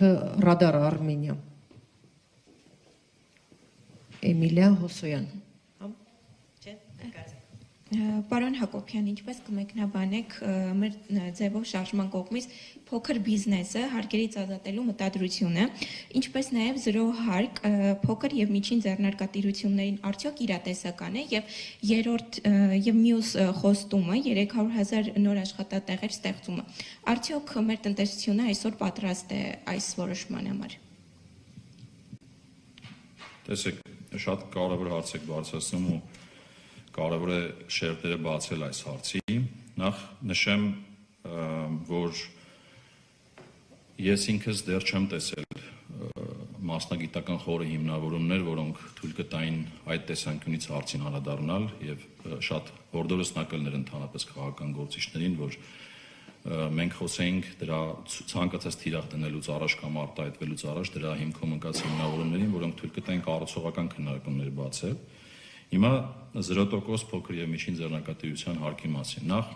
Radar Armenia. Էմիլիա Հոսոյան։ Պարոն Հակոբյան, ինչպես կմեկնաբանեք մեր ձևով շարժման կողմից փոքր բիզնեսը հարկերից ազատելու մտադրությունը, ինչպես նաև զրո հարկ փոքր եւ միջին ձեռնարկատիրություններին արդյոք իրատեսական է եւ երրորդ եւ մյուս խոստումը 300,000 նոր աշխատատեղեր ստեղծումը։ Արդյոք մեր տնտեսությունը այսօր պատրաստ է այս որոշման համար։ Տեսեք, շատ կարևոր հարց եք բարձրացնում ու կարևոր է շերտերը բացել այս հարցի։ Նախ նշեմ, որ ես ինքս դեռ չեմ տեսել մասնագիտական խորը հիմնավորումներ, որոնք թույլ կտային այդ տեսանկյունից հարցին անդրադառնալ եւ շատ հորդորոցնակալներ ընդհանրապես քաղաքական գործիչներին, որ մենք խոսեինք դրա ցանկացած թիրախ դնելուց առաջ կամ արտահայտվելուց առաջ դրա հիմքում ընկած հիմնավորումներին, որոնք թույլ կտային կառուցողական քննարկումներ բացել։ Հիմա 0% փոքր եւ միջին ձեռնարկատիրության հարկի մասին։ Նախ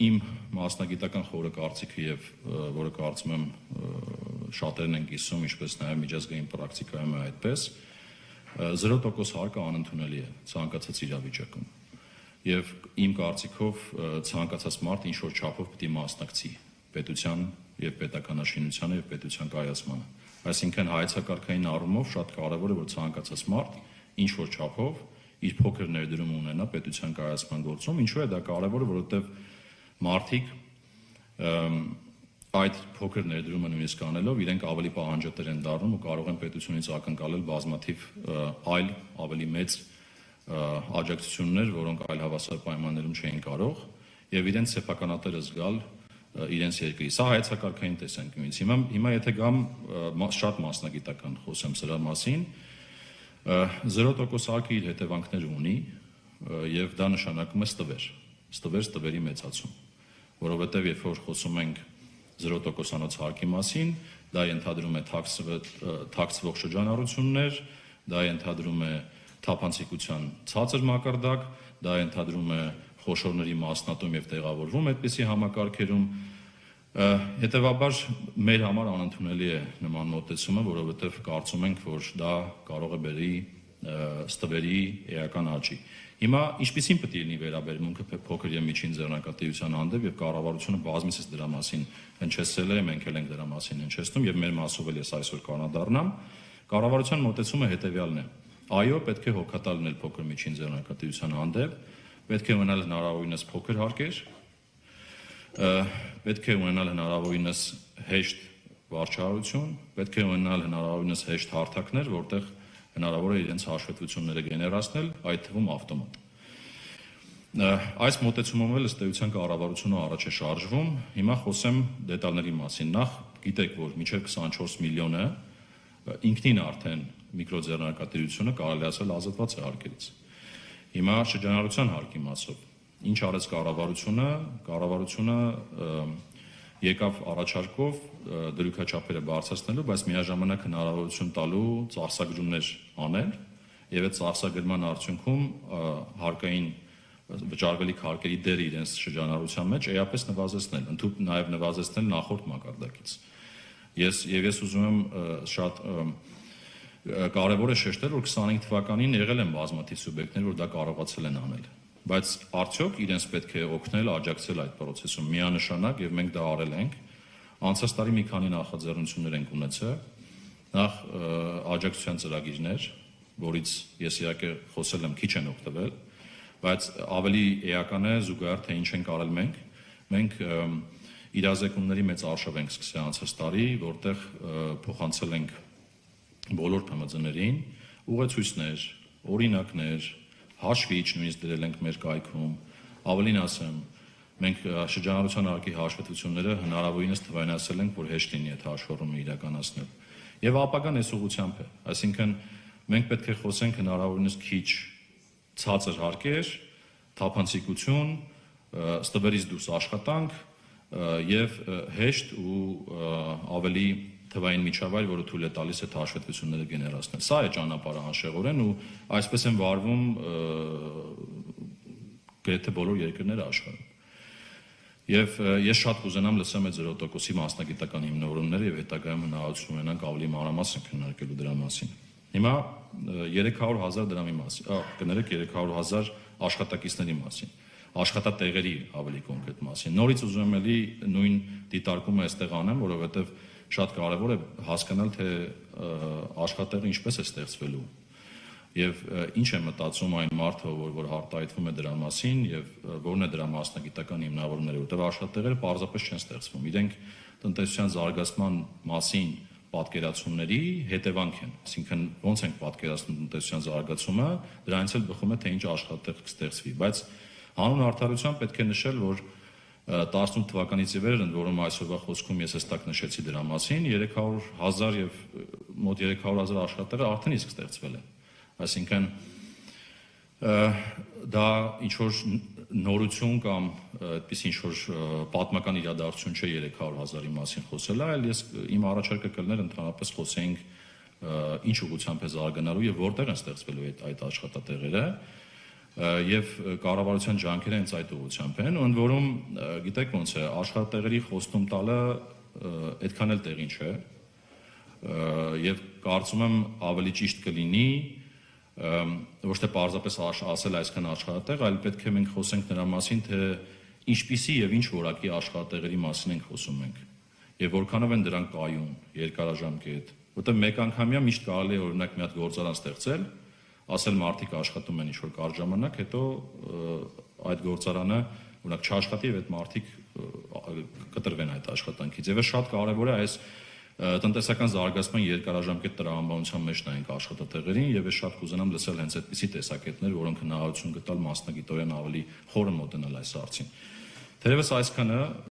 իմ մասնագիտական խորը կարծիքը եւ որը կարծում եմ շատերն են կիսում, ինչպես նաեւ միջազգային պրակտիկայում է այդպես, 0% հարկը անընդունելի է ցանկացած իրավիճակում։ Եվ իմ կարծիքով ցանկացած մարդ ինչ որ չափով պետք է մասնակցի պետության եւ պետականաշինությանը եւ պետության կայացմանը։ Այսինքն հայեցակարգային առումով շատ կարևոր է, որ ցանկացած մարդ ինչ որ չափով իր փոքր ներդրում ունենա պետության կայացման գործում։ Ինչու է դա կարևորը, որովհետեւ մարդիկ այդ փոքր ներդրումը նույնիսկ անելով իրենք ավելի պահանջատեր են դառնում ու կարող են պետությունից ակնկալել բազմաթիվ այլ ավելի մեծ աջակցություններ, որոնք այլ հավասար պայմաններում չէին կարող եւ իրենց սեփականատերը զգալ իրենց երկրի։ Սա հայեցակարգային տեսանկյունից։ Հիմա եթե գամ շատ մասնագիտական խոսեմ սրա մասին, 0% հարկը իր հետևանքները ունի եւ դա նշանակում է ստվերի մեծացում, որովհետեւ երբ որ խոսում ենք 0%-անոց հարկի մասին, դա ենթադրում է թաքցվող շրջանառություններ, դա ենթադրում է թափանցիկության ցածր մակարդակ, դա ենթադրում է խոշորների մասնատում եւ տեղավորվում այդպիսի համակարգերում, հետեւաբար մեր համար անընդունելի է նման մոտեցումը, որովհետեւ կարծում ենք, որ դա կարող է բերի ստվերի էական աճի։ Հիմա ինչպիսին պետք է լինի վերաբերմունքը փոքր եւ միջին ձեռնարկատիրության հանդեպ եւ կառավարությունը բազմիցս դրա մասին հնչեցել է, մենք էլ ենք դրա մասին հնչեցնում եւ մեր մասով էլ ես այսօր կանադառնամ։ Կառավարության մոտեցումը հետեւյալն է. այո, պետք է հոգատալ լինել փոքր միջին ձեռնարկատիրության հանդեպ, պետք է ունենալ հնարավորինս փոքր հարկեր, պետք է ունենալ հնարավորինս հեշտ վարչահարություն, պետք է ունենալ հնարավորինս հեշտ հարթակներ, որտեղ հնարավոր է իրենց հաշվետվությունները գեներացնել, այդ թվում ավտոմատ։ Այս մոտեցումով էլ ըստ էության կառավարությունը առաջ է շարժվում։ Հիմա խոսեմ դետալների մասին։ Նախ գիտեք, որ մինչև 24 միլիոնը ինքնին արդեն միկրոձեռնարկատիրությունը կարելի ասել ազատված է հարկերից։ Հիմա շրջանառության հարկի մասով ինչ արեց կառավարությունը եկավ առաջարկով դրույքաչափերը բարձրացնելու, բայց միաժամանակ հնարավորություն տալու ծախսագրումներ անել եւ այդ ծախսագրման արդյունքում հարկային վճարվելիք հարկերի դերը իրենց շրջանառության մեջ էապես նվազեցնել, ընդհանուր նաեւ նվազեցնել նախորդ մակարդակից։ Ես ուզում եմ շատ կարևոր է շեշտել, որ 25 թվականին եղել են բազմաթիվ սուբյեկտներ, որ դա կարողացել են անել, բայց արդյոք իրենց պետք է օգնել, աջակցել այդ process-ում միանշանակ եւ մենք դա արել ենք։ Անցած տարի մի քանի նախաձեռնություններ ենք ունեցել, նախ աջակցության ծրագիրներ, որից ես իհարկե խոսել եմ, քիչ են օգտվել, բայց ավելի էական է զուգահեռ թե ինչ ենք արել մենք։ Մենք իրազեկումների մեծ արշավ ենք սկսել անցած տարի, որտեղ փոխանցել ենք բոլոր ՓՄԶ-ներին ուղեցույցներ, օրինակներ, հաշվիչ նույնիսկ դրել ենք մեր կայքում, ավելին ասեմ, մենք շրջանառության հարկի հաշվետվությունները հնարավորինս թվայնացրել ենք, որ հեշտ լինի այդ հաշվառումը իրականացնել։ Եվ ապագան այս ուղղությամբ է, այսինքն մենք պետք է խոսենք հնարավորինս քիչ ցածր հարկեր, թափանցիկություն, ստվերից դուրս աշխատանք եւ հեշտ ու ավելի թվային միջավայր, որը թույլ է տալիս այդ հաշվետվությունները գեներացնել։ Սա է ճանապարհը անշեղորեն ու այսպես են վարվում գրեթե բոլոր երկրները աշխարհում։ Եվ ես շատ կուզենամ լսեմ այդ 0%-ի մասնագիտական հիմնավորումները եւ հետագայում հնարավորություն ունենանք ավելի մանրամասն քննարկելու դրա մասին։ Հիմա 300,000 դրամի մասին, կներեք 300,000 աշխատակիցների մասին, աշխատատեղերի ավելի կոնկրետ մասին։ Նորից ուզում եմ էլի նույն դիտարկումը այստեղ անեմ, որովհետեւ շատ կարեւոր է հասկանալ, թե աշխատատեղը ինչպես է ստեղծվելու եւ ինչ է մտածում այն մարդը, որ արտահայտվում է դրա մասին եւ որն է դրա մասնագիտական հիմնավորումները, որտեղ աշխատատեղերը պարզապես չեն ստեղծվում։ Իրենք տնտեսության զարգացման մասին պատկերացումների հետևանք են, այսինքն ոնց ենք պատկերացնում տնտեսության զարգացումը, դրանից էլ բխում է թե ինչ աշխատատեղ կստեղծվի, բայց հանուն արդարության պետք է նշել, որ 18 թվականից ի վեր, ընդ որում այսօրվա խոսքում ես հստակ նշեցի դրա մասին, 300,000 եւ մոտ 300,000 աշխատատեղը արդեն իսկ ստեղծվել է։ Այսինքն դա ինչ որ նորություն կամ այդպես ինչ որ պատմական իրադարձություն չէ 300,000-ի մասին խոսելը, այլ ես իմ առաջարկը կլներ ընդհանրապես խոսենք ինչ ուղղությամբ է զարգանալու եւ որտեղ են ստեղծվելու այդ աշխատատեղերը եւ կառավարության ջանքերը հենց այդ ուղղությամբ են, ընդ որում գիտեք ոնց է աշխատատեղերի խոստում տալը այդքան էլ տեղին չէ եւ կարծում եմ ավելի ճիշտ կլինի ոչ թե պարզապես ասել այսքան աշխատատեղ, այլ պետք է մենք խոսենք նրա մասին, թե ինչպիսի եւ ինչ որակի աշխատատեղերի մասին ենք խոսում մենք եւ որքանով են դրանք կայուն, երկարաժամկետ, որտեղ մեկ անգամյա միշտ կարելի է օրինակ մի հատ գործարան ստեղծել, ասել մարդիկ աշխատում են ինչ-որ կարճ ժամանակ, հետո այդ գործարանը օրինակ չաշխատի եւ այդ մարդիկ կտրվեն այդ աշխատանքից։ Եվ շատ կարեւոր է այս տնտեսական զարգացման երկարաժամկետ տրամաբանության մեջ նայենք աշխատատեղերին եւ ես շատ կուզենամ լսել հենց այդպիսի տեսակետներ, որոնք հնարավորություն կտալ մասնագիտորեն ավելի խորը մոտենալ այս հարցին։ Թերևս այսքանը